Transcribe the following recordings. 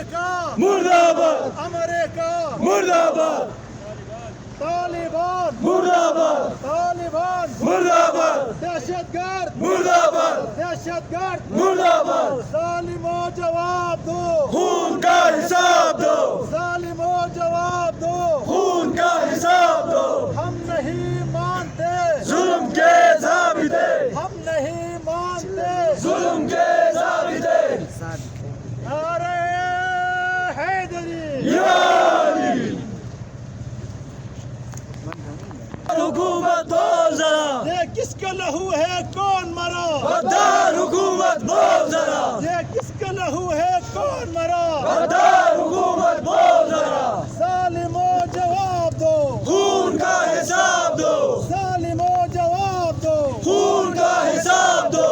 امریکہ مرد آباد، امریکہ مرد آباد، طالبان مرد آباد، طالبان مرد آباد، دہشت گرد مرد آباد، دہشت گرد مرد آباد، ظالموں جواب دو خون کا حساب دو، ظالموں جواب دو خون کا حساب دو، ہم نہیں مانتے ظلم کے ضابطے، ہم نہیں مانتے ظلم کے ضابطے، نعرہ حیدری یا علی، حکومت بول ذرا، یہ کس کا لہو ہے کون مرا غدار حکومت بول ذرا، یہ کس کا لہو ہے کون مرا غدار حکومت بول ذرا، ظالموں جواب دو خون کا حساب دو، ظالموں جواب دو خون کا حساب دو،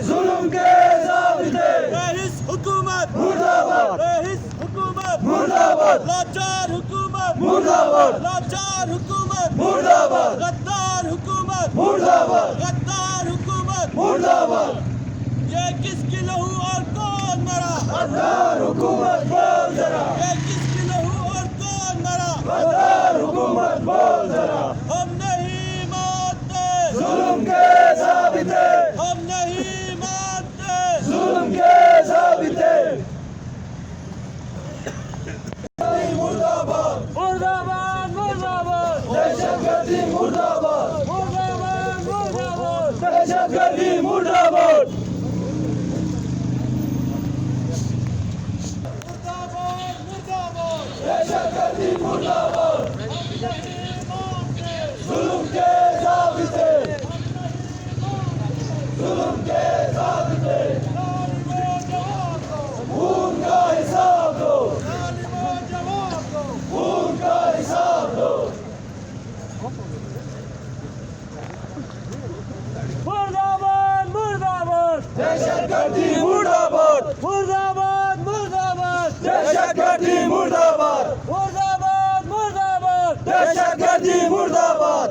ظلم کے ضابطے، رئیس حکومت مرد آباد، رئیس حکومت مرد آباد، لاچار حکومت مرد آباد، لاچار حکومت مرد آباد، غدار حکومت مرد آباد، غدار حکومت مرد آباد، یہ کس کی لہو اور کون مرا غدار حکومت بول ذرا، یہ کس کی لہو اور کون مرا غدار حکومت بول ذرا، ہم نہیں مانتے ظلم کے ضابطے، ہم نہیں مانتے ظلم کے ضابطے، مرد آباد، مرد آباد مرد آباد دہشت گردی مرد آباد، مرد آباد مرد آباد دہشت گردی مرد آباد، مرد آباد مرد آباد دہشت گردی مرد آباد، ہم نہیں مانتے ظلم کے ضابطے، ظلم کے ضابطے، ظالموں جواب دو خون کا حساب دو، ظالموں جواب دو خون کا حساب دو، مرد آباد مرد آباد دہشت گردی مرد آباد، مرد آباد مرد آباد دہشت گردی مرد آباد، مرد آباد مرد آباد دہشت گردی مرد آباد،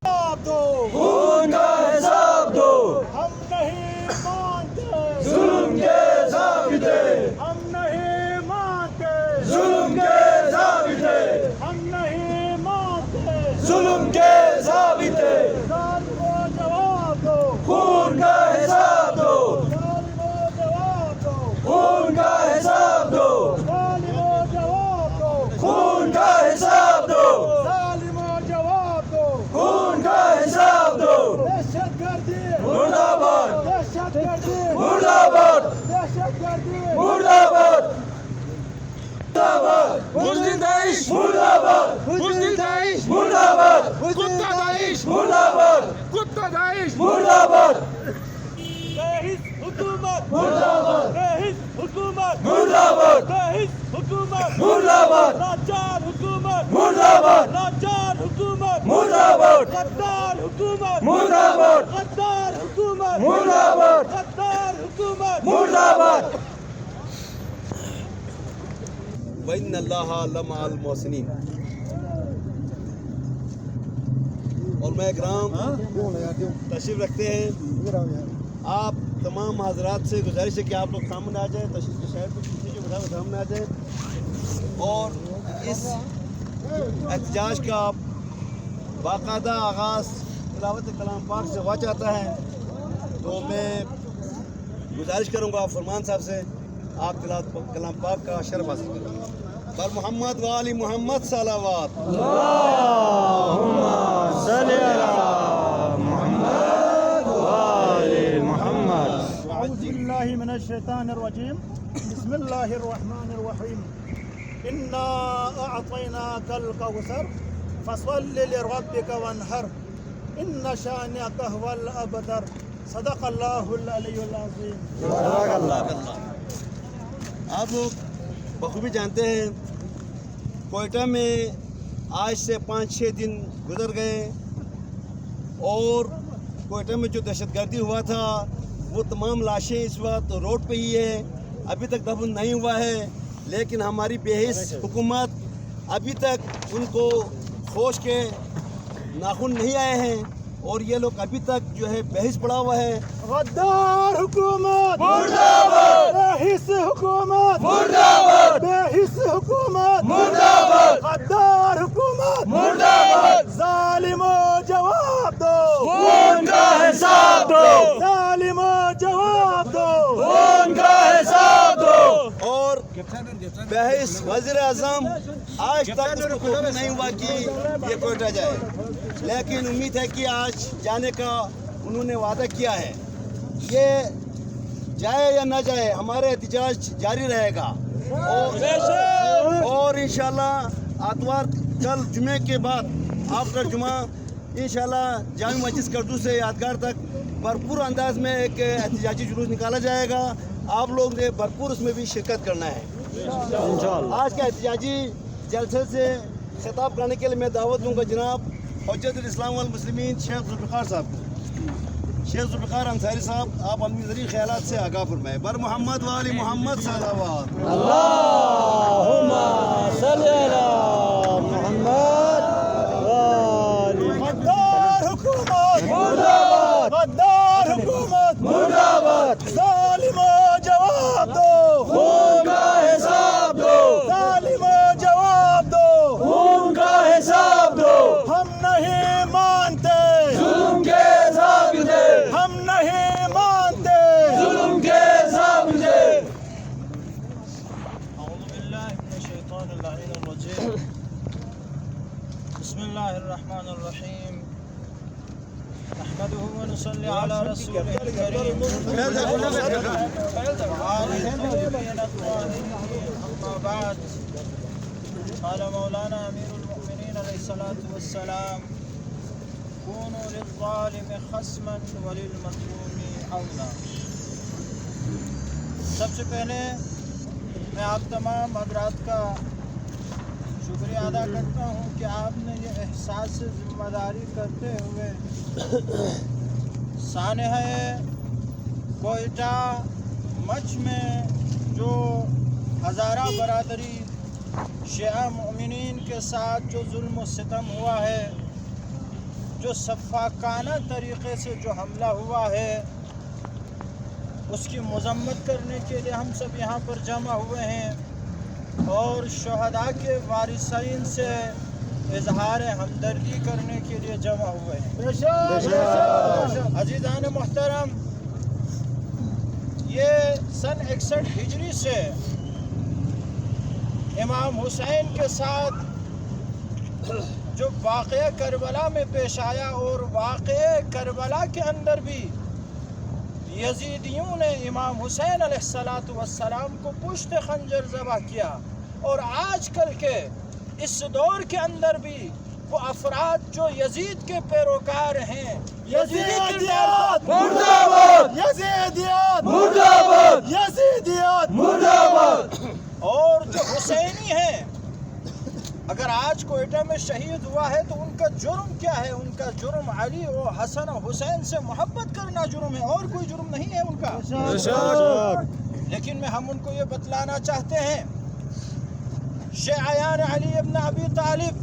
جواب دو خون کا حساب دو، ہم نہیں مانتے ظلم کے ضابطے، ہم نہیں مانتے ظلم کے ضابطے، ہم نہیں مانتے ظلم کے ضابطے، ظالموں جواب دو خون کا حساب دو، ظالموں جواب دو خون کا حساب دو، ظالموں جواب دو خون کا حساب دو، ظالموں جواب دو خون کا حساب دو، دہشت گردی مرد آباد، دہشت گردی مرد آباد، دہشت گردی مرد آباد، مرد آباد، بزدل داعش مرد آباد، بزدل داعش مرد آباد، کتا داعش مرد آباد، کتا داعش مرد آباد، رئیس حکومت مرد آباد، رئیس حکومت مرد آباد، رئیس حکومت مرد آباد، لاچار حکومت مرد آباد، لاچار حکومت مرد آباد، غدار حکومت مرد آباد، غدار حکومت مرد آباد، غدار حکومت مرد آباد، وَإِنَّ اللَّهَ لَمَعَ الْمُحْسِنِينَ۔ اور میں اکرام تشریف رکھتے ہیں، آپ تمام حضرات سے گزارش ہے کہ آپ لوگ سامنے آ جائیں، تشریف کے شہر کو پیچھے جو بتا سامنے آ جائیں، اور اس احتجاج کا باقاعدہ آغاز تلاوت کلام پاک سے ہوا چاہتا ہے، تو میں گزارش کروں گا فرمان صاحب سے، آپ تلاوت کلام پاک کا شرف حاصل کریں۔ بر محمد و آل محمد صلوات، اللہم صلی علی محمد و آل محمد، اعوذ باللہ من الشیطان الرجیم، بسم اللہ الرحمن الرحیم، انا اعطیناک الکوثر فصل لربک وانحر ان شانئک هو الابتر، صدق اللہ العلی العظیم۔ جزاک اللہ۔ آپ لوگ بخوبی جانتے ہیں کوئٹہ میں آج سے 5-6 دن گزر گئے، اور کوئٹہ میں جو دہشت گردی ہوا تھا وہ تمام لاشیں اس وقت روڈ پہ ہی ہے، ابھی تک دفن نہیں ہوا ہے، لیکن ہماری بے حس حکومت ابھی تک ان کو کھوج کے ناخن نہیں آئے ہیں، اور یہ لوگ ابھی تک جو ہے بحث پڑا ہوا ہے. غدار حکومت مرد آباد، بے حس حکومت مرد آباد، بے حس حکومت مرد آباد، غدار حکومت مرد آباد. ظالمو جواب دو، خون کا حساب دو، ظالمو جواب دو، خون کا حساب دو. اور بحث وزیر اعظم آج تک اس کو قبول نہیں ہوا کہ یہ کوئٹہ جائے، لیکن امید ہے کہ آج جانے کا انہوں نے وعدہ کیا ہے. یہ جائے یا نہ جائے ہمارا احتجاج جاری رہے گا. اور انشاءاللہ آتوار کل جمعے کے بعد آفٹر جمعہ انشاءاللہ جامع مسجد کردو سے یادگار تک بھرپور انداز میں ایک احتجاجی جلوس نکالا جائے گا. آپ لوگ نے بھرپور اس میں بھی شرکت کرنا ہے. آج کا احتجاجی جلسے سے خطاب کرنے کے لیے میں دعوت دوں گا جناب حجت الاسلام والمسلمین شیخ ذوالفقار صاحب کو. شیخ ذوالفقار انصاری صاحب، آپ اپنی ذریعہ خیالات سے آگاہ فرمائیں. بر محمد والی محمد صلوات. اللہم صلی علی محمد وآل غدار حکومت مرد آباد، غدار حکومت مرد آباد. ظالمو جواب دو، خون کا حساب دو، ظالمو جواب دو. خون کا حساب دو. ہم نہیں مانتے، ظلم کے حساب دے، ہم نہیں مانتے. ظلم کے حساب دے. أعوذ بالله من الشيطان اللعين الرجيم. بسم الله الرحمن الرحيم. نحمده ونصلي على رسوله الكريم وعلى آله الطيبين الطاهرين. أما بعد، قال مولانا أمير المؤمنين عليه الصلاة والسلام: كونوا للظالم خصما وللمظلوم عونا. سب سے پہلے میں آپ تمام حضرات کا شکریہ ادا کرتا ہوں کہ آپ نے یہ احساس ذمہ داری کرتے ہوئے سانحہ کوئٹہ مچ میں جو ہزارہ برادری شیعہ مؤمنین کے ساتھ جو ظلم و ستم ہوا ہے، جو سفاکانہ طریقے سے جو حملہ ہوا ہے، اس کی مذمت کرنے کے لیے ہم سب یہاں پر جمع ہوئے ہیں اور شہداء کے وارثین سے اظہار ہمدردی کرنے کے لیے جمع ہوئے ہیں. عزیزان محترم، یہ سن 61 ہجری سے امام حسین کے ساتھ جو واقعہ کربلا میں پیش آیا، اور واقعہ کربلا کے اندر بھی یزیدیوں نے امام حسین علیہ السلام کو پشت خنجر ذبح کیا. اور آج کل کے اس دور کے اندر بھی وہ افراد جو یزید کے پیروکار ہیں، یزیدیات مرد آباد، یزیدیات مرد آباد، یزیدیات مرد آباد. اور جو حسینی ہیں، اگر آج کوئٹہ میں شہید ہوا ہے تو ان کا جرم کیا ہے؟ ان کا جرم علی و حسن و حسین سے محبت کرنا جرم ہے، اور کوئی جرم نہیں ہے ان کا. لیکن ہم ان کو یہ بتلانا چاہتے ہیں، شیعیان علی ابن ابی طالب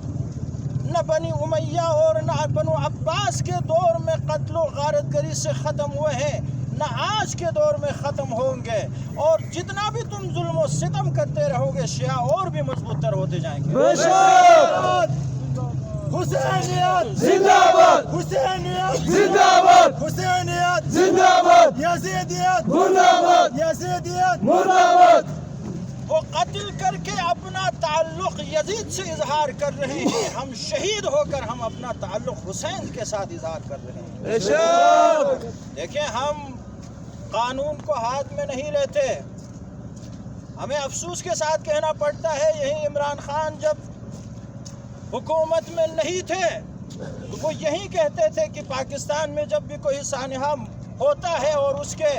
نہ بنی امیہ اور نہ بنو عباس کے دور میں قتل و غارت گری سے ختم ہوئے ہیں، نہ آج کے دور میں ختم ہوں گے. اور جتنا بھی تم ظلم و ستم کرتے رہو گے، شیعہ اور بھی مضبوط تر ہوتے جائیں گے. حسینیت زندہ باد، حسینیت زندہ باد، حسینیت زندہ باد، یزیدیت مرد آباد، یزیدیت مرد آباد. وہ قتل کر کے اپنا تعلق یزید سے اظہار کر رہے ہیں، ہم شہید ہو کر ہم اپنا تعلق حسین کے ساتھ اظہار کر رہے ہیں. دیکھیں، ہم قانون کو ہاتھ میں نہیں لیتے. ہمیں افسوس کے ساتھ کہنا پڑتا ہے، یہی عمران خان جب حکومت میں نہیں تھے تو وہ یہی کہتے تھے کہ پاکستان میں جب بھی کوئی سانحہ ہوتا ہے اور اس کے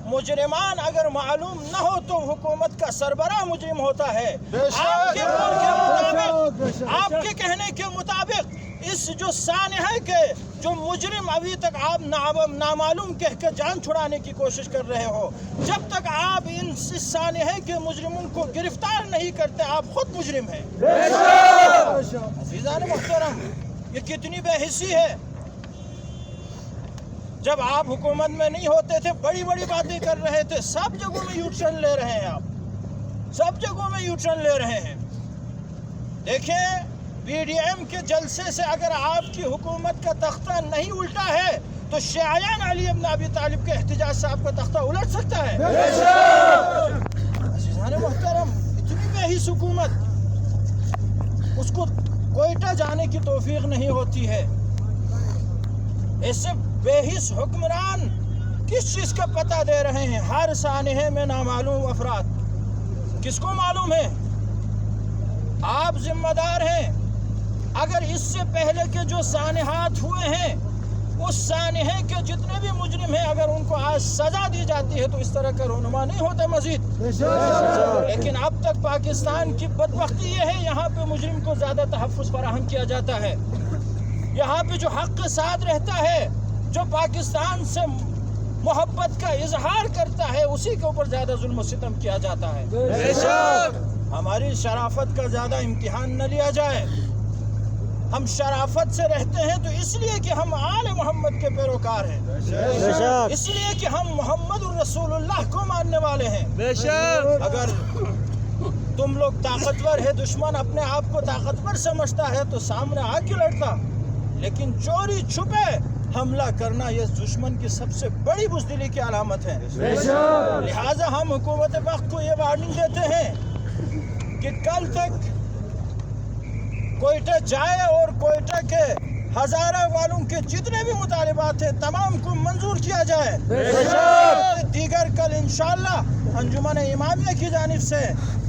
مجرمان اگر معلوم نہ ہو تو حکومت کا سربراہ مجرم ہوتا ہے. آپ کے کہنے کے مطابق اس جو سانحہ کے جو مجرم ابھی تک آپ نامعلوم کہہ کے جان چھڑانے کی کوشش کر رہے ہو، جب تک آپ اس سانحہ کے مجرموں کو گرفتار نہیں کرتے آپ خود مجرم ہیں. عزیزان محترم، یہ کتنی بے حسی ہے. جب آپ حکومت میں نہیں ہوتے تھے بڑی بڑی باتیں کر رہے تھے، سب جگہوں میں یو ٹرن لے رہے ہیں آپ، سب جگہوں میں یو ٹرن لے رہے ہیں۔ دیکھیں پی ڈی ایم کے جلسے سے اگر آپ کی حکومت کا تختہ نہیں الٹا ہے تو شیعیان علی ابن ابی طالب کے احتجاج سے آپ کا تختہ الٹ سکتا ہے۔ عزیزان محترم، اتنی بےحیث حکومت، اس کو کوئٹہ جانے کی توفیق نہیں ہوتی ہے۔ ایسے بےحیث حکمران کس چیز کا پتہ دے رہے ہیں؟ ہر سانحے میں نامعلوم افراد، کس کو معلوم ہے؟ آپ ذمہ دار ہیں۔ اگر اس سے پہلے کے جو سانحات ہوئے ہیں اس سانحے کے جتنے بھی مجرم ہیں اگر ان کو آج سزا دی جاتی ہے تو اس طرح کا رونما نہیں ہوتا مزید۔ لیکن اب تک پاکستان کی بدبختی یہ ہے، یہاں پہ مجرم کو زیادہ تحفظ فراہم کیا جاتا ہے، یہاں پہ جو حق کے ساتھ رہتا ہے، جو پاکستان سے محبت کا اظہار کرتا ہے، اسی کے اوپر زیادہ ظلم و ستم کیا جاتا ہے۔ ہماری شرافت کا زیادہ امتحان نہ لیا جائے۔ ہم شرافت سے رہتے ہیں تو اس لیے کہ ہم آل محمد کے پیروکار ہیں، اس لیے کہ ہم محمد الرسول اللہ کو ماننے والے ہیں۔ اگر تم لوگ طاقتور ہے، دشمن اپنے آپ کو طاقتور سمجھتا ہے تو سامنے آ کے لڑتا، لیکن چوری چھپے حملہ کرنا یہ دشمن کی سب سے بڑی بزدلی کی علامت ہے۔ لہٰذا ہم حکومت وقت کو یہ وارننگ دیتے ہیں کہ کل تک کوئٹہ جائے اور کوئٹہ کے ہزارہ والوں کے جتنے بھی مطالبات ہیں تمام کو منظور کیا جائے۔ دیگر کل انشاءاللہ انجمن امامیہ کی جانب سے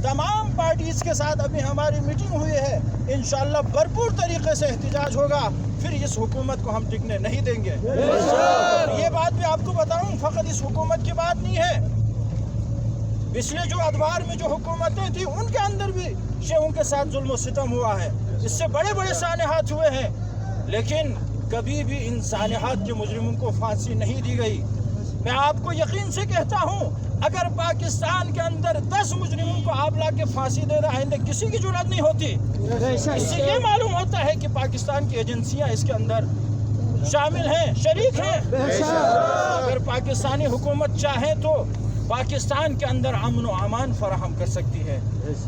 تمام پارٹیز کے ساتھ ابھی ہماری میٹنگ ہوئی ہے، انشاءاللہ بھرپور طریقے سے احتجاج ہوگا، پھر اس حکومت کو ہم ٹکنے نہیں دیں گے۔ یہ بات بھی آپ کو بتاؤں، فقط اس حکومت کی بات نہیں ہے، پچھلے جو ادوار میں جو حکومتیں تھیں ان کے اندر بھی شیعوں کے ساتھ ظلم و ستم ہوا ہے، اس سے بڑے بڑے سانحات ہوئے ہیں، لیکن کبھی بھی ان سانحات کے مجرموں کو پھانسی نہیں دی گئی۔ میں آپ کو یقین سے کہتا ہوں اگر پاکستان کے اندر 10 مجرموں کو آپ لا کے پھانسی دے رہے آئندہ کسی کی جرات نہیں ہوتی۔ اس سے یہ معلوم ہوتا ہے کہ پاکستان کی ایجنسیاں اس کے اندر شامل ہیں، شریک ہیں۔ اگر پاکستانی حکومت چاہے تو پاکستان کے اندر امن و امان فراہم کر سکتی ہے۔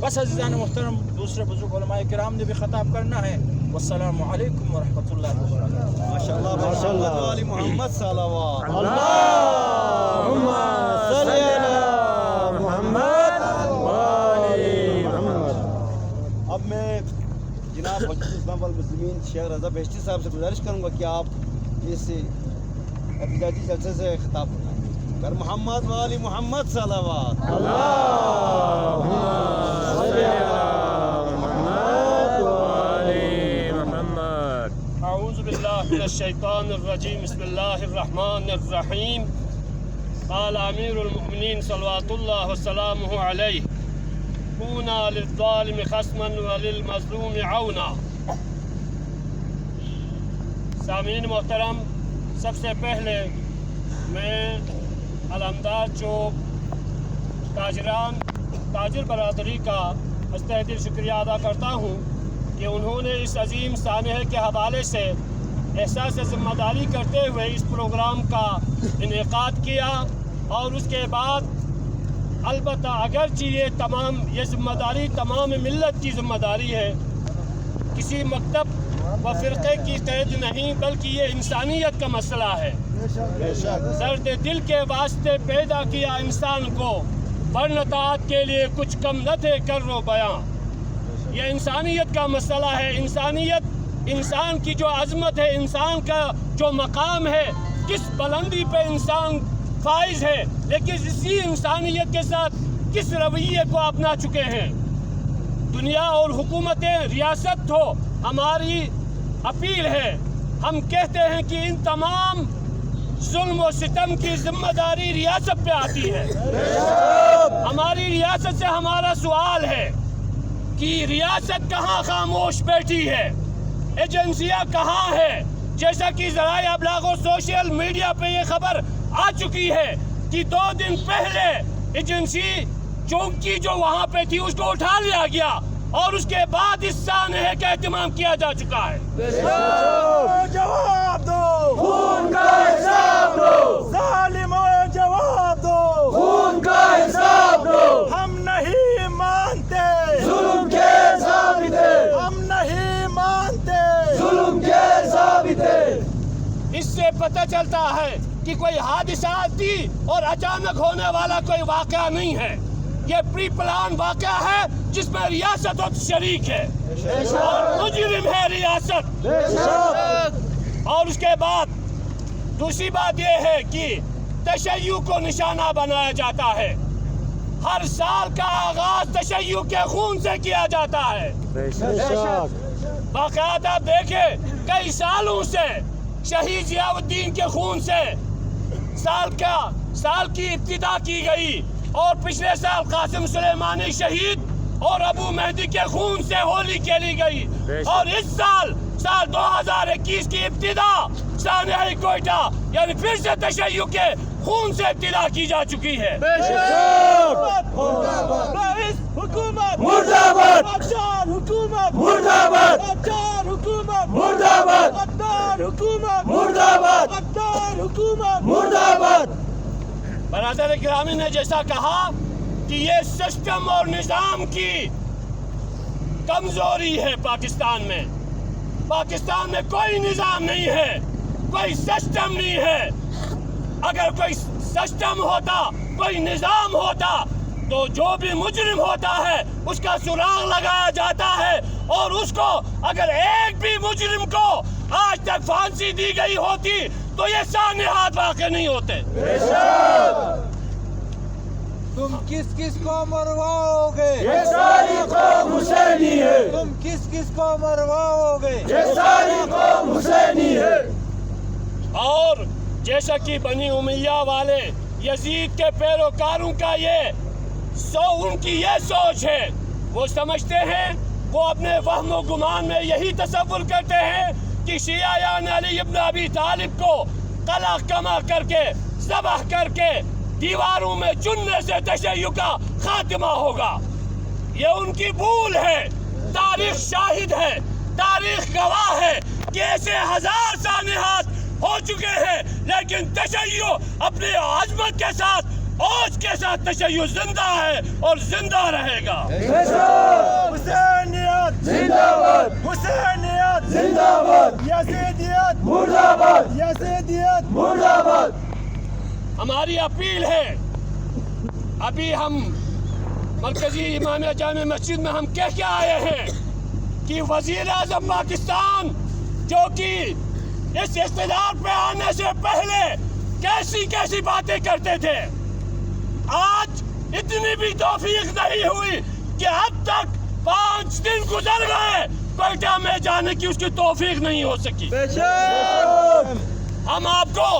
بس عزیزان محترم، دوسرے بزرگ علماء کرام نے بھی خطاب کرنا ہے۔ والسلام علیکم ورحمۃ اللہ وبرکاتہ۔ ماشاءاللہ ماشاءاللہ، علی محمد صلوات اللہم صلی علی محمد وآل محمد۔ اب میں جناب حجت الاسلام والمسلمین شیخ رضا بہشتی صاحب سے گزارش کروں گا کہ آپ اس احتجاجی جلسے سے خطاب کریں۔ کر محمد وآل محمد صلوات۔ اللہم صلی علی محمد وآل محمد۔ اعوذ باللہ من الشیطان الرجیم، بسم اللہ الرحمن الرحیم۔ قال امیر المؤمنین صلوات اللہ وسلامہ علیہ، کونا للظالم خصما وللمظلوم عونا۔ سامعین محترم، سب سے پہلے میں علمدار چوک تاجر برادری کا تہ دل شکریہ ادا کرتا ہوں کہ انہوں نے اس عظیم سانحے کے حوالے سے احساس ذمہ داری کرتے ہوئے اس پروگرام کا انعقاد کیا، اور اس کے بعد البتہ اگرچہ یہ ذمہ داری تمام ملت کی ذمہ داری ہے، کسی مکتب و فرقے کی قید نہیں، بلکہ یہ انسانیت کا مسئلہ ہے۔ درد دل کے واسطے پیدا کیا انسان کو، برنطاعت کے لیے کچھ کم نہ تھے کر و بیاں۔ یہ انسانیت کا مسئلہ ہے، انسانیت، انسان کی جو عظمت ہے، انسان کا جو مقام ہے، کس بلندی پہ انسان فائز ہے، لیکن اسی انسانیت کے ساتھ کس رویے کو اپنا چکے ہیں۔ دنیا اور حکومتیں، ریاست ہو، ہماری اپیل ہے، ہم کہتے ہیں کہ ان تمام ظلم و ستم کی ذمہ داری ریاست پہ آتی ہے۔ ہماری ریاست سے ہمارا سوال ہے کہ ریاست کہاں خاموش بیٹھی ہے، ایجنسیاں کہاں ہے؟ جیسا کہ ذرائع ابلاغ و سوشل میڈیا پہ یہ خبر آ چکی ہے کہ 2 دن پہلے ایجنسی چونکی جو وہاں پہ تھی اس کو اٹھا لیا گیا، اور اس کے بعد اس سانحے کا اہتمام کیا جا چکا ہے۔ جواب دو۔ خون کا حساب دو، ظالموں جواب دو، خون کا حساب دو، ہم نہیں مانتے ظلم کے ضابطے، ہم نہیں مانتے ظلم کے ضابطے۔ اس سے پتہ چلتا ہے کہ کوئی حادثاتی اور اچانک ہونے والا کوئی واقعہ نہیں ہے، یہ پری پلان واقعہ ہے جس میں ریاست اور شریک ہے اور مجرم ہے ریاست۔ اور اس کے بعد دوسری بات یہ ہے کہ تشیع کو نشانہ بنایا جاتا ہے، ہر سال کا آغاز تشیع کے خون سے کیا جاتا ہے۔ باقاعدہ دیکھیں کئی سالوں سے شہید ضیاء الدین کے خون سے سال کی ابتدا کی گئی، اور پچھلے سال قاسم سلیمانی شہید اور ابو مہدی کے خون سے ہولی کھیلی گئی، اور اس سال 2021 کی ابتدا سانحہ کوئٹہ یعنی پھر سے تشیع کے خون سے ابتدا کی جا چکی ہے۔ حکومت مرد آباد، حکومت مرد آباد، حکومت مرد آباد، حکومت مرد آباد، حکومت مرد آباد۔ برادر گرامی نے جیسا کہا کہ یہ سسٹم اور نظام کی کمزوری ہے پاکستان میں کوئی نظام نہیں ہے، کوئی سسٹم نہیں ہے۔ اگر کوئی سسٹم ہوتا، کوئی نظام ہوتا تو جو بھی مجرم ہوتا ہے اس کا سراغ لگایا جاتا ہے، اور اس کو اگر ایک بھی مجرم کو آج تک پھانسی دی گئی ہوتی تو یہ سانحات واقع نہیں ہوتے۔ تم کس کو مرواؤ گے؟ یہ ساری قوم حسینی ہے، تم کس کو مرواؤ گے؟ یہ ساری قوم حسینی ہے۔ اور جیسا کہ بنی امیہ والے یزید کے پیروکاروں کا ان کی یہ سوچ ہے، وہ سمجھتے ہیں، وہ اپنے وہم و گمان میں یہی تصور کرتے ہیں کہ شیعیان علی ابن ابی طالب کو قلع کما کر کے ذبح کر کے دیواروں میں چننے سے تشیع کا خاتمہ ہوگا۔ یہ ان کی بھول ہے، تاریخ شاہد ہے، تاریخ گواہ ہے کہ ایسے ہزار سانحات ہو چکے ہیں، لیکن تشیع اپنے عظمت کے ساتھ، اوج کے ساتھ تشیع زندہ ہے اور زندہ رہے گا۔ حسینیت زندہ باد، حسینیت زندہ باد، یزیدیت مرد آباد، یزیدیت مرد آباد۔ ہماری اپیل ہے، ابھی ہم مرکزی امامیہ جامع مسجد میں ہم کہہ کے آئے ہیں کہ وزیر اعظم پاکستان جو کہ اس اقتدار پہ آنے سے پہلے کیسی باتیں کرتے تھے، آج اتنی بھی توفیق نہیں ہوئی کہ اب تک 5 دن گزر گئے، کوئٹہ میں جانے کی اس کی توفیق نہیں ہو سکی۔ ہم آپ کو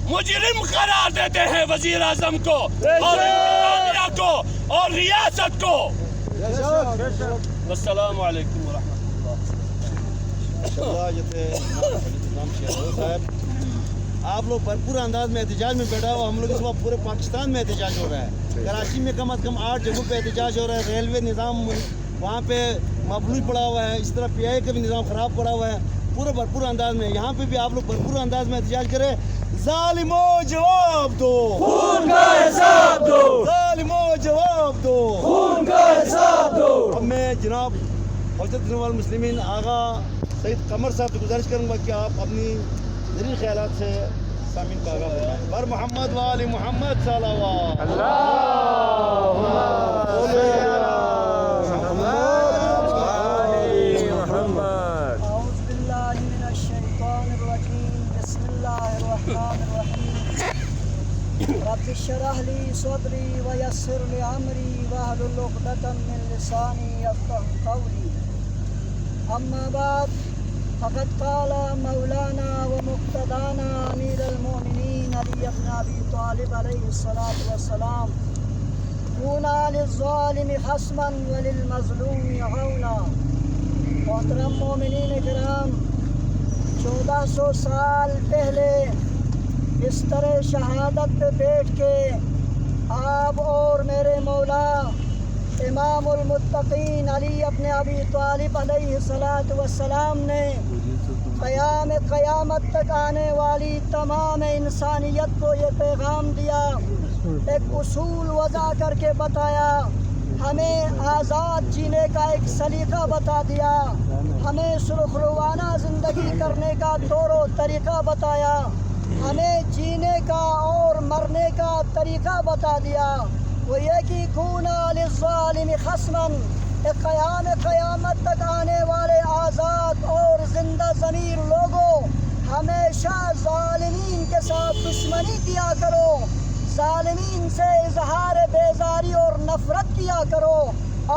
مجرم قرار دیتے ہیں، وزیر اعظم کو اور انتظامیہ کو اور ریاست کو۔ السلام علیکم ورحمۃ صاحب، آپ لوگ بھرپور انداز میں احتجاج میں بیٹھا ہو، ہم لوگ اس وقت پورے پاکستان میں احتجاج ہو رہا ہے۔ کراچی میں کم از کم 8 جگہوں پہ احتجاج ہو رہا ہے، ریلوے نظام وہاں پہ مفلوج پڑا ہوا ہے، اس طرح پی آئی کا بھی نظام خراب پڑا ہوا ہے، پورے بھرپور انداز میں یہاں پہ بھی آپ لوگ بھرپور انداز میں احتجاج کریں۔ ظالموں جواب دو، خون کا حساب دو، ظالموں جواب دو، خون کا حساب دو۔ اب میں جناب حجت المسلمین آغا سید قمر صاحب سے گزارش کروں گا کہ آپ اپنی ذریعہ خیالات سے سامعین کا آغاز فرمائیں۔ بر محمد وآل محمد صلوات اللہم صلی علی محمد وآل محمد۔ اعوذ باللہ من الشیطان الرجیم، بسم اللہ الرحمن الرحیم۔ رب اشرح لی صدری ویسر لی امری واحلل عقدۃ من لسانی یفقهوا قولی۔ اما بعد، فقد قال مولانا ومقتدانا امیر المؤمنین علی بن ابی طالب علیہ الصلاۃ والسلام، کونا للظالم حسما وللمظلوم عونا۔ محترم مومنین کرام، 1400 سال پہلے بستر شہادت پہ بیٹھ کے آپ اور میرے مولا امام المتقین علی ابن ابی طالب علیہ الصلاۃ والسلام نے قیام قیامت تک آنے والی تمام انسانیت کو یہ پیغام دیا، ایک اصول وضع کر کے بتایا، ہمیں آزاد جینے کا ایک سلیقہ بتا دیا، ہمیں سرخ روانہ زندگی کرنے کا طور و طریقہ بتایا، ہمیں جینے کا اور مرنے کا طریقہ بتا دیا۔ وہ یہ کہ کونا للظالم خصماً، قیام قیامت تک آنے والے آزاد اور زندہ ضمیر لوگوں، ہمیشہ ظالمین کے ساتھ دشمنی کیا کرو، ظالمین سے اظہار بیزاری اور نفرت کیا کرو،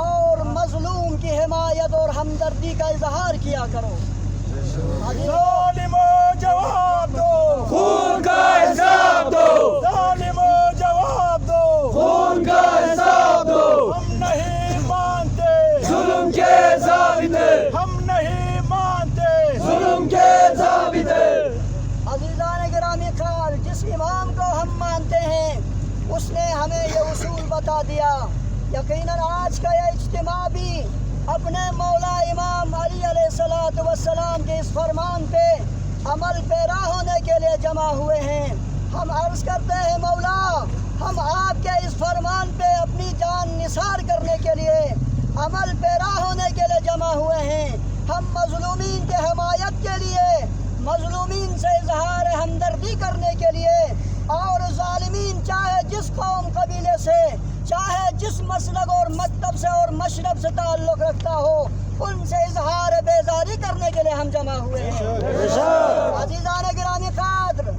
اور مظلوم کی حمایت اور ہمدردی کا اظہار کیا کرو۔ ظالمو جواب دو، خون کا حساب دو، ظالمو جواب دو، خون کا حساب دو، ہم نہیں مانتے ظلم کے ضابطے، ہم نہیں مانتے ظلم کے ضابطے۔ عزیزان گرامی قال، جس امام کو ہم مانتے ہیں اس نے ہمیں یہ اصول بتا دیا۔ یقیناً آج کا یہ اجتماع بھی اپنے مولا امام علی علیہ السلام کے اس فرمان پہ عمل پیرا ہونے کے لیے جمع ہوئے ہیں۔ ہم عرض کرتے ہیں مولا، ہم آپ کے اس فرمان پہ اپنی جان نثار کرنے کے لیے عمل پیرا ہونے کے لیے جمع ہوئے ہیں۔ ہم مظلومین کے حمایت کے لیے، مظلومین سے اظہار ہمدردی کرنے کے لیے، اور ظالمین چاہے جس قوم قبیلے سے، چاہے جس مسلک اور مکتب سے اور مشرب سے تعلق رکھتا ہو، ان سے اظہار بیزاری کرنے کے لیے ہم جمع ہوئے ہیں۔ عزیزان گرامی قدر،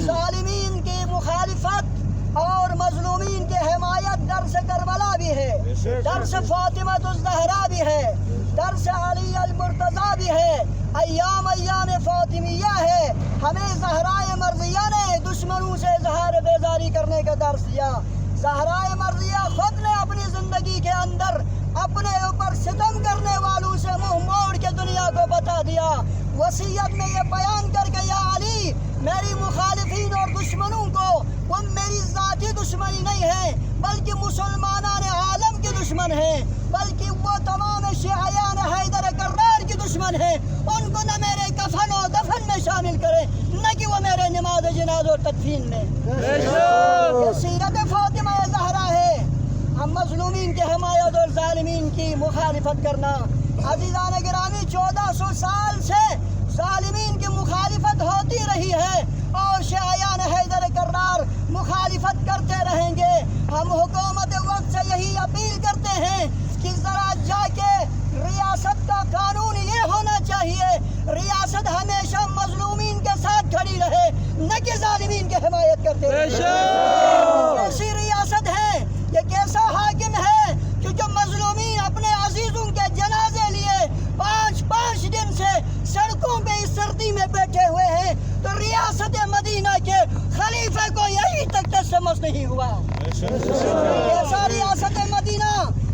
ظالمین کی مخالفت اور مظلومین کی حمایت درس کربلا بھی ہے، درس فاطمہ الزہرا بھی ہے، درس علی المرتضیٰ بھی ہے، ایام فاطمیہ ہے۔ ہمیں زہرائے مرضیہ نے دشمنوں سے اظہار بیزاری کرنے کا درس دیا۔ زہرائے مرضیہ خود نے اپنی زندگی کے اندر اپنے اوپر ستم کرنے والوں سے منہ موڑ کے دنیا کو بتا دیا، وصیت میں یہ بیان کر کے، یا علی، میری مخالفین اور دشمنوں کو وہ میری ذاتی دشمنی نہیں ہے، بلکہ مسلمانان عالم کے دشمن ہیں، بلکہ وہ تمام شیعیان حیدر کرار کی دشمن ہیں۔ ان کو نہ میرے کفن و دفن میں شامل کرے، نہ کہ وہ میرے نماز جنازہ اور تدفین میں۔ یہ سیرت فاطمہ زہرا ہے، ہم مظلومین کی حمایت اور ظالمین کی مخالفت کرنا۔ عزیزان گرامی، 1400 سال سے ظالمین کی مخالفت ہوتی رہی ہے، اور شیعیان حیدر کرار مخالفت کرتے رہیں گے۔ ہم حکومت وقت سے یہی اپیل کرتے ہیں کہ ذرا جا کے ریاست کا قانون یہ ہونا چاہیے، ریاست ہمیشہ مظلومین کے ساتھ کھڑی رہے، نہ کہ ظالمین کی حمایت کرتے رہے۔ کیسی ریاست ہے یہ، کیسا حاکم ہے کہ جو مظلومین اپنے عزیزوں کے جنازے لیے 5 دن سے سڑکوں پہ اس سردی میں بیٹھے ہوئے ہیں، تو ریاست مدینہ کے خلیفہ کو یہی تک تسمس نہیں ہوا۔ کیسا ریاست مدینہ،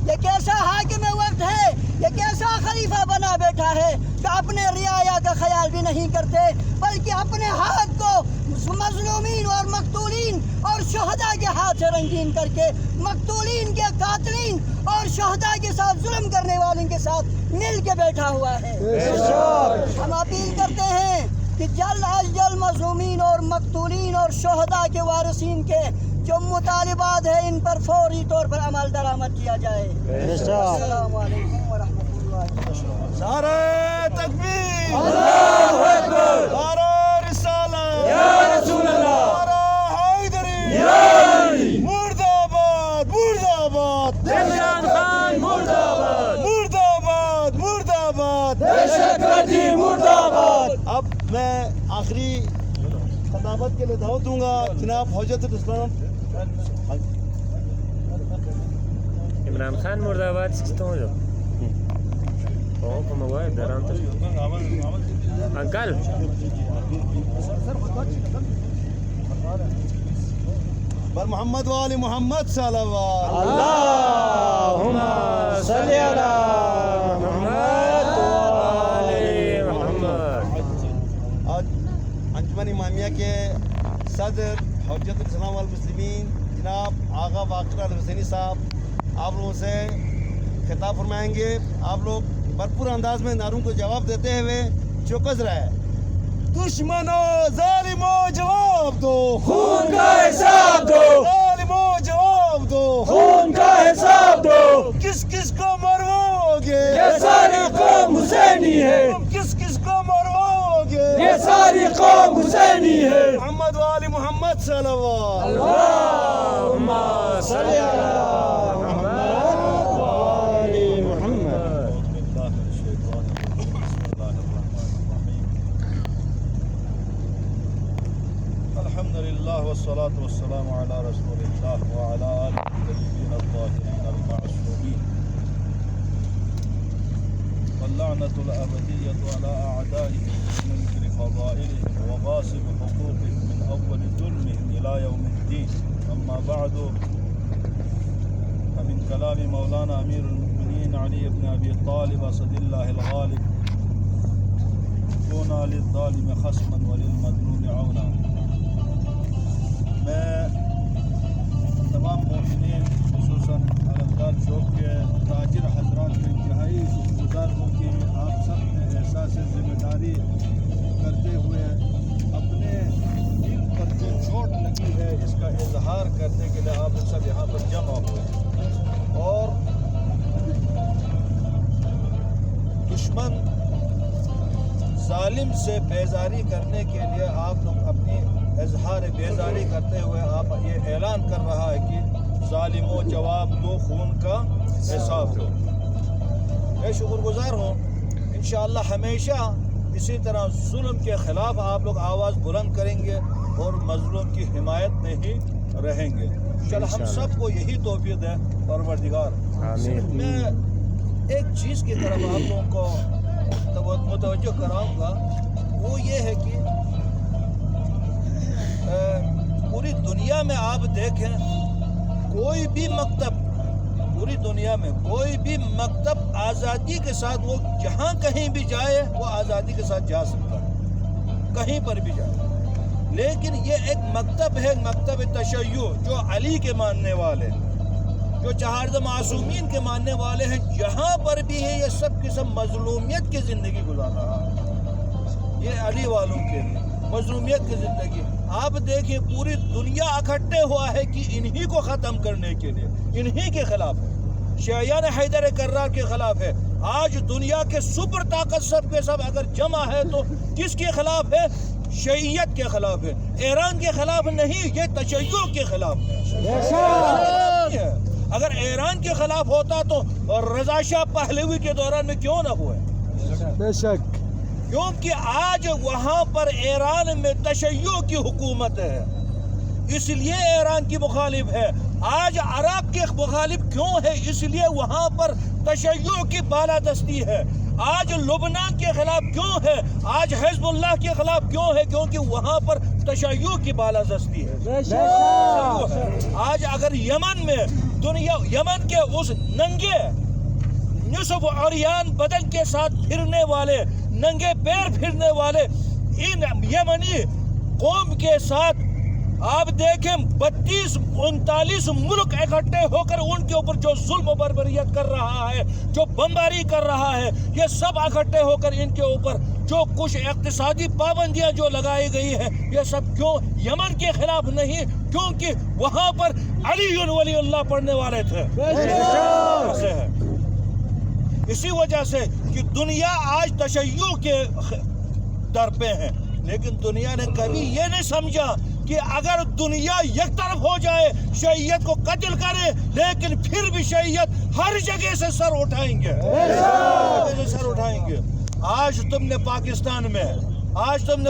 یہ کیسا حاکم وقت ہے، یہ کیسا خلیفہ بنا بیٹھا ہے کہ اپنے رعایا کا خیال بھی نہیں کرتے، بلکہ اپنے ہاتھ کو مظلومین اور مقتولین اور شہداء کے ہاتھ سے رنگین کر کے مقتولین کے قاتلین اور شہداء کے ساتھ ظلم کرنے والوں کے ساتھ مل کے بیٹھا ہوا ہے۔ ہم اپیل کرتے ہیں کہ جلد از جلد مظلومین اور مقتولین اور شہداء کے وارثین کے جو مطالبات ہیں ان پر فوری طور پر عمل درآمد کیا جائے۔ السلام علیکم ورحمۃ اللہ وبرکاتہ۔ نعرہ تکبیر، اللہ اکبر، نعرہ رسالت، یا رسول اللہ، نعرہ حیدری، یا علی، مرد آباد، مرد آباد، عمران خان مرد آباد، مرد آباد، مرد آباد۔ دہشت گردی مرد آباد۔ اب میں آخری خطابت کے لیے دعوت دوں گا جناب حجت الاسلام۔ عمران خان مرد آباد کستوں جو موبائل درام انکل بر محمد وآل محمد صلوات۔ اللہم صلی علی محمد وآل محمد۔ آج انجمن امامیہ کے صدر حجت الاسلام والمسلمین جناب آغا باقر الحسینی صاحب آپ لوگوں سے خطاب فرمائیں گے۔ آپ لوگ بھرپور انداز میں نعروں کو جواب دیتے ہوئے چوکس رہا ہے. دشمنوں ظالموں جواب دو, خون کا حساب دو, ظالموں جواب دو, خون کا حساب دو. کس کس کو مرواؤ گے, یہ ساری قوم حسینی ہے, تم کس کس کو مرواؤ گے, یہ ساری قوم حسینی ہے. محمد والی محمد صلوات. اللہم صلی علی محمد وآل محمد. الحمد للہ والصلاة والسلام علی رسول اللہ وعلی آلہ الطیبین الطاہرین المعصومین واللعنة الأبدية على أعدائهم ومنكر فضائلهم وغاصب حقوقهم من أول ظلمهم إلى يوم الدين. أما بعد فمن كلام مولانا أمير المؤمنين علي بن أبي طالب أسد الله الغالب كونا للظالم خصما وللمظلوم عونا. میں تمام مومنین خصوصاً علمدار چوک کے تاجر حضرات کے انتہائی گزار ہوں کہ آپ سب نے احساس ذمہ داری کرتے ہوئے اپنے دل پر جو چوٹ لگی ہے اس کا اظہار کرنے کے لیے آپ سب یہاں پر جمع ہوئے اور دشمن ظالم سے بیزاری کرنے کے لیے آپ لوگ اپنی اظہار بیزاری کرتے ہوئے آپ یہ اعلان کر رہا ہے کہ ظالموں جواب دو, خون کا حساب دو. میں شکر گزار ہوں, انشاءاللہ ہمیشہ اسی طرح ظلم کے خلاف آپ لوگ آواز بلند کریں گے اور مظلوم کی حمایت میں ہی رہیں گے. چل ہم سب کو یہی توفیق ہے پروردگار. میں ایک چیز کی طرف آپ لوگوں کو متوجہ کراؤں گا, وہ یہ ہے کہ پوری دنیا میں آپ دیکھیں کوئی بھی مکتب, پوری دنیا میں کوئی بھی مکتب آزادی کے ساتھ وہ جہاں کہیں بھی جائے وہ آزادی کے ساتھ جا سکتا ہے, کہیں پر بھی جائے. لیکن یہ ایک مکتب ہے, مکتب تشیع, جو علی کے ماننے والے, جو چہارده معصومین کے ماننے والے ہیں, جہاں پر بھی ہے یہ سب قسم مظلومیت کی زندگی گزار رہا ہے. یہ علی والوں کے لیے مظلومیت کی زندگی. آپ دیکھیں پوری دنیا اکٹھے ہوا ہے کہ انہی کو ختم کرنے کے لیے, انہی کے خلاف ہے, شیعیان حیدر کرار کے خلاف ہے. آج دنیا کے سپر طاقت سب کے سب اگر جمع ہے تو کس کے خلاف ہے؟ شیعیت کے خلاف ہے. ایران کے خلاف نہیں, یہ تشیع کے خلاف ہے. اگر ایران کے خلاف ہوتا تو رضا شاہ پہلوی کے دوران میں کیوں نہ ہوئے؟ بے شک, کیونکہ آج وہاں پر ایران میں تشیع کی حکومت ہے, اس لیے ایران کی مخالف ہے. آج عراق کے مخالف کیوں ہے؟ اس لیے وہاں پر تشیع کی بالادستی ہے. آج لبنان کے خلاف کیوں ہے؟ آج حزب اللہ کے خلاف کیوں ہے؟ کیونکہ وہاں پر تشیع کی بالادستی ہے. آج اگر یمن میں یمن کے اس ننگے نصف عریان بدن کے ساتھ پھرنے والے, ننگے پیر پھرنے والے ان یمنی قوم کے ساتھ آپ دیکھیں 32-39 ملک اکٹھے ہو کر ان کے اوپر جو ظلم و بربریت کر رہا ہے, جو بمباری کر رہا ہے, یہ سب اکٹھے ہو کر ان کے اوپر جو کچھ اقتصادی پابندیاں جو لگائی گئی ہیں, یہ سب کیوں یمن کے خلاف نہیں؟ کیونکہ وہاں پر علی ولی اللہ پڑھنے والے تھے. اسی وجہ سے کہ دنیا آج تشیع کے در پہ ہے, لیکن دنیا نے کبھی یہ نہیں سمجھا کہ اگر دنیا یک طرف ہو جائے شیعیت کو قتل کرے, لیکن پھر بھی شیعیت ہر جگہ سے سر اٹھائیں گے, سر اٹھائیں گے. آج تم نے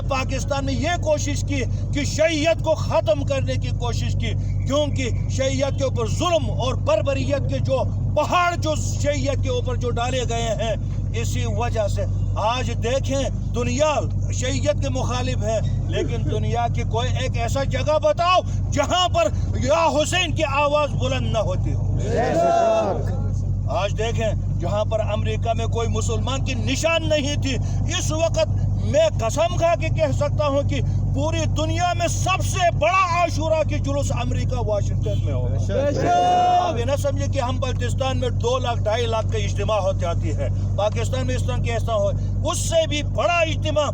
پاکستان میں یہ کوشش کی کہ شیعیت کو ختم کرنے کی کوشش کی, کیونکہ شیعیت کے اوپر ظلم اور بربریت کے جو پہاڑ جو شیعیت کے اوپر جو ڈالے گئے ہیں, اسی وجہ سے آج دیکھیں دنیا شیعیت کے مخالف ہے, لیکن دنیا کی کوئی ایک ایسا جگہ بتاؤ جہاں پر یا حسین کی آواز بلند نہ ہوتی ہو. آج دیکھیں جہاں پر امریکہ میں کوئی مسلمان کی نشان نہیں تھی, اس وقت میں قسم کھا کے کہہ سکتا ہوں کہ پوری دنیا میں سب سے بڑا عاشورہ کی جلوس امریکہ واشنگٹن میں ہوگا. آپ یہ نہ سمجھے کہ ہم بلوچستان میں 2 لاکھ 2.5 لاکھ کا اجتماع ہو جاتی ہے, پاکستان میں اس طرح کے ایسا ہو, اس سے بھی بڑا اجتماع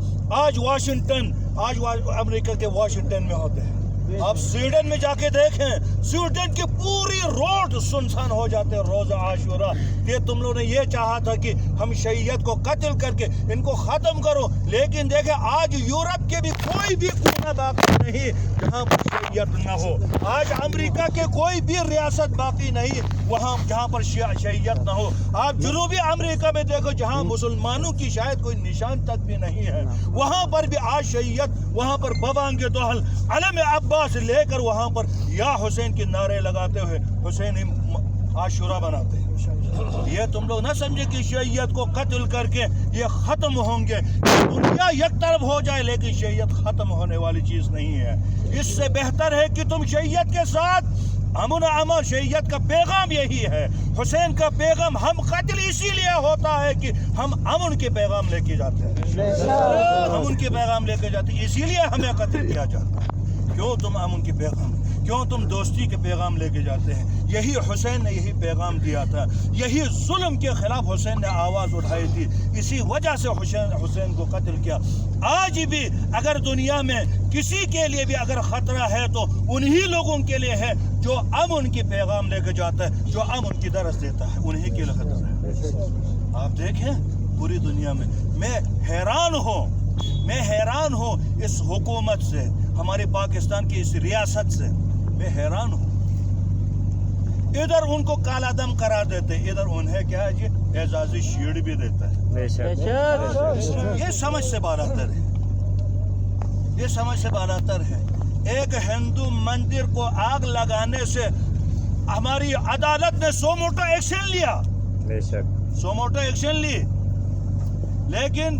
آج امریکہ کے واشنگٹن میں ہوتے ہیں. آپ سویڈن میں جا کے دیکھیں, سویڈن کی پوری روڈ سنسان ہو جاتے ہیں روز عاشورہ. کہ تم لوگوں نے یہ چاہا تھا کہ ہم شیعیت کو قتل کر کے ان کو ختم کرو, لیکن دیکھیں آج یورپ کے بھی کوئی بھی کونا باقی نہیں جہاں پر شیعیت نہ ہو. آج امریکہ کے کوئی بھی ریاست باقی نہیں وہاں جہاں پر شیعیت نہ ہو. آپ جنوبی امریکہ میں دیکھو جہاں مسلمانوں کی شاید کوئی نشان تک بھی نہیں ہے, وہاں پر بھی آج شیعیت, وہاں پر ببانگ دوحل علم عباس لے کر وہاں پر یا حسین کے نعرے لگاتے ہوئے حسین عاشورہ بناتے ہیں. یہ تم لوگ نہ سمجھے کہ شیعیت کو قتل کر کے یہ ختم ہوں گے, دنیا یک طرف ہو جائے لیکن شیعیت ختم ہونے والی چیز نہیں ہے. اس سے بہتر ہے کہ تم شیعیت کے ساتھ امن و امان, شیعیت کا پیغام یہی ہے, حسین کا پیغام. ہم قتل اسی لیے ہوتا ہے کہ ہم امن کے پیغام لے کے جاتے ہیں, امن کے پیغام لے کے جاتے ہیں, اسی لیے ہمیں قتل کیا جاتا ہے. کیوں تم امن کے پیغام, کیوں تم دوستی کے پیغام لے کے جاتے ہیں؟ یہی حسین نے یہی پیغام دیا تھا, یہی ظلم کے خلاف حسین نے آواز اٹھائی تھی, اسی وجہ سے حسین کو قتل کیا. آج بھی اگر دنیا میں کسی کے لیے بھی اگر خطرہ ہے تو انہی لوگوں کے لیے ہے جو امن کے پیغام لے کے جاتا ہے, جو امن کی درس دیتا ہے, انہی کے لیے خطرہ ہے. آپ دیکھیں پوری دنیا میں, میں حیران ہوں اس حکومت سے, ہمارے پاکستان کی اس ریاست سے میں حیران ہوں. ادھر ان کو کالا دم قرار دیتے, ادھر انہیں کیا ہے جی اعزازی شیلڈ بھی دیتا ہے. یہ سمجھ سے بالاتر ہے, یہ سمجھ سے بالاتر ہے. ایک ہندو مندر کو آگ لگانے سے ہماری عدالت نے سو موٹو ایکشن لیا, سو موٹو ایکشن لی, لیکن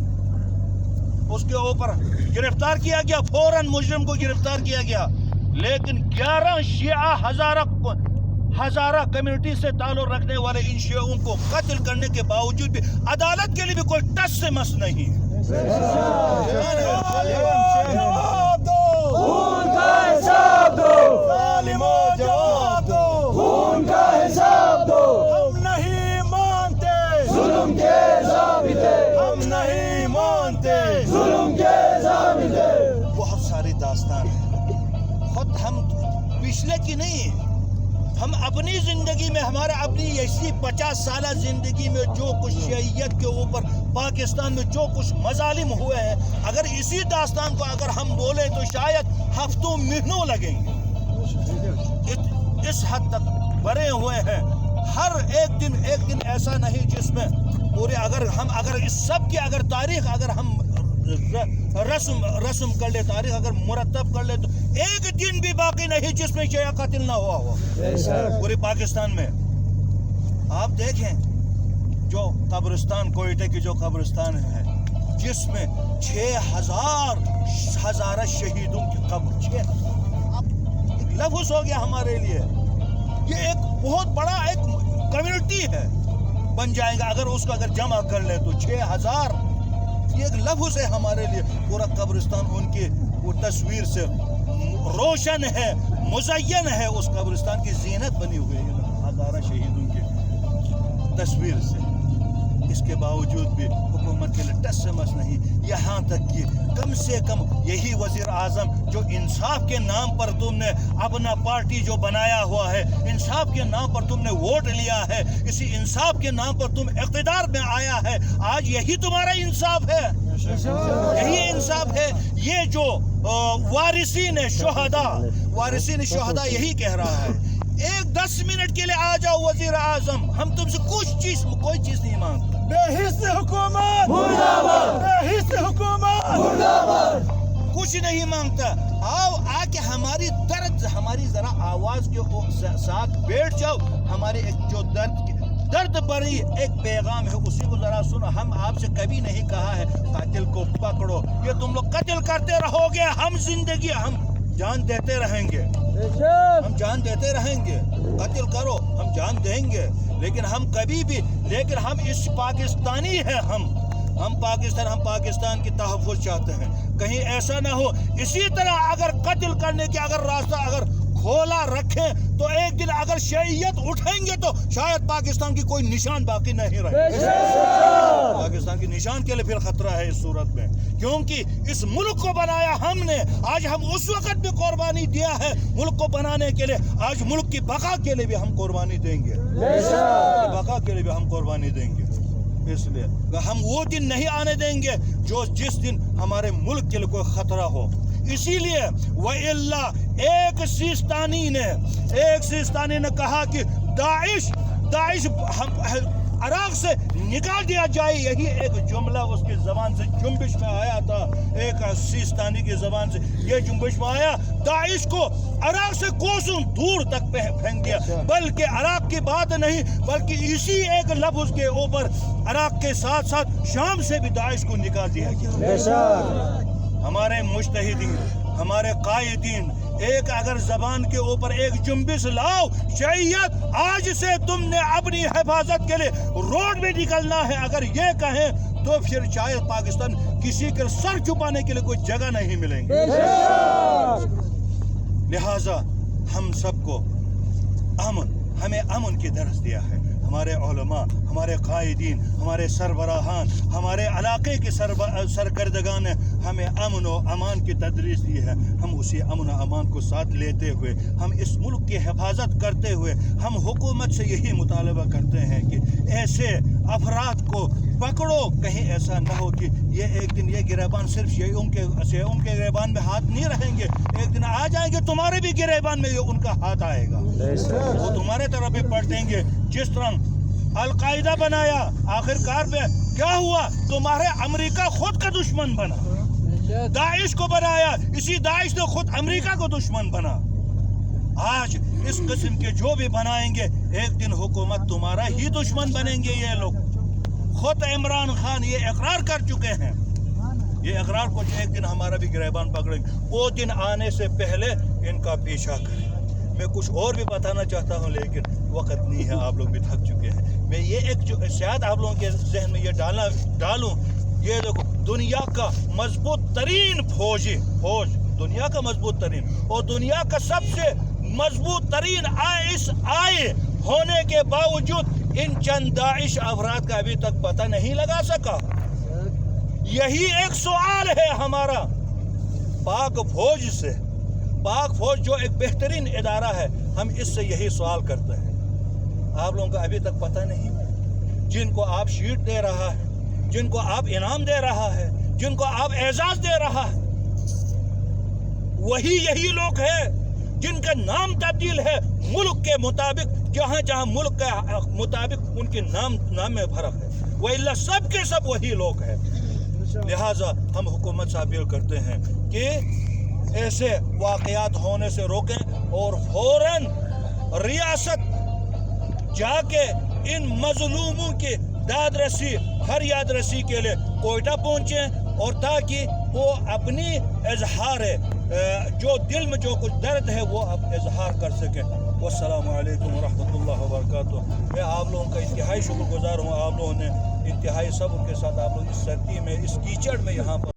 اس کے اوپر گرفتار کیا گیا, فوراً مجرم کو گرفتار کیا گیا, لیکن 11 شیعہ ہزارہ کمیونٹی سے تعلق رکھنے والے ان شیعوں کو قتل کرنے کے باوجود بھی عدالت کے لیے بھی کوئی ٹس سے مس نہیں. جواب دو, خون کا حساب دو, ظالموں جواب دو, خون کا حساب دو. ہم نہیں مانتے ظلم کے ضابطے, ہم نہیں مانتے ظلم کے ضابطے. بہت ساری داستان ہے, خود ہم پچھلے کی نہیں, ہم اپنی زندگی میں, ہمارا اپنی ایسی 50 سالہ زندگی میں جو کچھ شیعیت کے اوپر پاکستان میں جو کچھ مظالم ہوئے ہیں, اگر اسی داستان کو اگر ہم بولیں تو شاید ہفتوں مہینوں لگیں گے. اس حد تک بڑے ہوئے ہیں. ہر ایک دن ایسا نہیں جس میں پورے اگر اس سب کی اگر تاریخ اگر ہم رسم کر لے, تاریخ اگر مرتب کر لے تو ایک دن بھی باقی نہیں جس میں شیعہ قتل نہ ہوا ہو پورے پاکستان میں. آپ دیکھیں جو قبرستان, کوئٹہ کی جو قبرستان ہے جس میں 6,000 شہیدوں کی قبر, ایک لفظ ہو گیا ہمارے لیے. یہ ایک بہت بڑا ایک کمیونٹی ہے بن جائے گا اگر اس کو اگر جمع کر لے تو 6,000, یہ ایک لفظ ہے ہمارے لیے. پورا قبرستان ان کی وہ تصویر سے روشن ہے, مزین ہے, اس قبرستان کی زینت بنی ہوئی ہے ہزارہ شہیدوں کی تصویر سے. اس کے باوجود بھی حکومت کے لیے ٹس سے مس نہیں. یہاں تک کہ کم سے کم یہی وزیر اعظم جو انصاف کے نام پر تم نے اپنا پارٹی جو بنایا ہوا ہے, انصاف کے نام پر تم نے ووٹ لیا ہے, اسی انصاف کے نام پر تم اقتدار میں آیا ہے, آج یہی تمہارا انصاف ہے, یہی انصاف ہے. یہ جو وارثین شہداء یہی کہہ رہا ہے, ایک 10 منٹ کے لیے آ جاؤ وزیر اعظم, ہم تم سے کوئی چیز نہیں مانگتے. بے حس حکومت مرد آباد, بے حس حکومت مرد آباد. کچھ نہیں مانگتا. آؤ آ کے ہماری ذرا آواز کے ساتھ بیٹھ جاؤ, ہماری ایک جو درد بری ایک پیغام ہے اسی کو ذرا سنو. ہم آپ سے کبھی نہیں کہا ہے قاتل کو پکڑو, یہ تم لوگ قتل کرتے رہو گے, ہم زندگی ہم جان دیتے رہیں گے, ہم جان دیتے رہیں گے. قتل کرو ہم جان دیں گے, لیکن ہم کبھی بھی, لیکن ہم اس پاکستانی ہیں, ہم پاکستان کی تحفظ چاہتے ہیں. کہیں ایسا نہ ہو اسی طرح اگر قتل کرنے کے اگر راستہ اگر کھولا رکھیں تو ایک دن اگر شیعیت اٹھیں گے تو شاید پاکستان کی کوئی نشان باقی نہیں رہے. پاکستان کی نشان کے لیے پھر خطرہ ہے اس صورت میں، کیونکہ اس ملک کو بنایا ہم نے. آج ہم اس وقت بھی قربانی دیا ہے ملک کو بنانے کے لیے، آج ملک کی بقا کے لیے بھی ہم قربانی دیں گے. بقا کے لیے بھی ہم قربانی دیں گے. اس لیے ہم وہ دن نہیں آنے دیں گے جس دن ہمارے ملک کے لیے کوئی خطرہ ہو. اسی لیے وَإِلَّا ایک سیستانی نے کہا کہ داعش عراق سے نکال دیا جائے. یہی ایک جملہ اس کی زبان سے جنبش میں آیا تھا، ایک سیستانی کی زبان سے یہ جنبش میں آیا. داعش کو عراق سے کوسوں دور تک پھینک دیا، بلکہ عراق کی بات نہیں بلکہ اسی ایک لفظ کے اوپر عراق کے ساتھ ساتھ شام سے بھی داعش کو نکال دیا گیا. ہمارے مجتہدین، ہمارے قائدین ایک اگر زبان کے اوپر ایک جنبش لاؤ، شیعیت آج سے تم نے اپنی حفاظت کے لیے روڈ میں نکلنا ہے، اگر یہ کہیں تو پھر شاید پاکستان کسی کے سر چھپانے کے لیے کوئی جگہ نہیں ملیں گے. لہٰذا ہم سب کو ہمیں امن کی درس دیا ہے. ہمارے علماء، ہمارے قائدین، ہمارے سربراہان، ہمارے علاقے کے سرکردگان نے ہمیں امن و امان کی تدریس دی ہے. ہم اسی امن و امان کو ساتھ لیتے ہوئے، ہم اس ملک کی حفاظت کرتے ہوئے ہم حکومت سے یہی مطالبہ کرتے ہیں کہ ایسے افراد کو پکڑو. کہیں ایسا نہ ہو کہ یہ ایک دن یہ گریبان صرف شیعوں کے گریبان میں ہاتھ نہیں رہیں گے، ایک دن آ جائیں گے تمہارے بھی گریبان میں ان کا ہاتھ آئے گا، وہ تمہارے طرف بھی پلٹیں گے. جس طرح القاعدہ بنایا، آخر کار پہ کیا ہوا؟ تمہارے امریکہ خود کا دشمن بنا. داعش کو بنایا، اسی داعش نے خود امریکہ کو دشمن بنا. آج اس قسم کے جو بھی بنائیں گے ایک دن حکومت تمہارا ہی دشمن بنیں گے. یہ لوگ خود عمران خان یہ اقرار کر چکے ہیں، یہ اقرار کو ایک دن ہمارا بھی گریبان پکڑیں گے. وہ دن آنے سے پہلے ان کا پیچھا کریں. میں کچھ اور بھی بتانا چاہتا ہوں لیکن وقت نہیں ہے، آپ لوگ بھی تھک چکے ہیں. میں یہ ایک جو شاید آپ لوگوں کے ذہن میں یہ ڈالوں، یہ دیکھو دنیا کا مضبوط ترین فوج، دنیا کا مضبوط ترین اور دنیا کا سب سے مضبوط ترین آئی ہونے کے باوجود ان چند داعش افراد کا ابھی تک پتہ نہیں لگا سکا. یہی ایک سوال ہے ہمارا پاک فوج سے. پاک فوج جو ایک بہترین ادارہ ہے، ہم اس سے یہی سوال کرتے ہیں. آپ لوگوں کا ابھی تک پتہ نہیں، جن کو آپ شیٹ دے رہا ہے، جن کو آپ انعام دے رہا ہے، جن کو آپ اعزاز دے رہا ہے، یہی لوگ ہیں جن کا نام تبدیل ہے ملک کے مطابق، جہاں ملک کے مطابق ان کے نام میں فرق ہے. وَإِلَّا سب کے سب وہی لوگ ہیں. لہٰذا ہم حکومت سے اپیل کرتے ہیں کہ ایسے واقعات ہونے سے روکیں اور فوراً ریاست جا کے ان مظلوموں کی فریاد رسی کے لیے کوئٹہ پہنچیں اور تاکہ وہ اپنی اظہار جو دل میں جو کچھ درد ہے وہ اب اظہار کر سکیں. والسلام علیکم ورحمۃ اللہ وبرکاتہ. میں آپ لوگوں کا انتہائی شکر گزار ہوں. آپ لوگوں نے انتہائی صبر کے ساتھ آپ لوگ اس سردی میں اس کیچڑ میں یہاں پر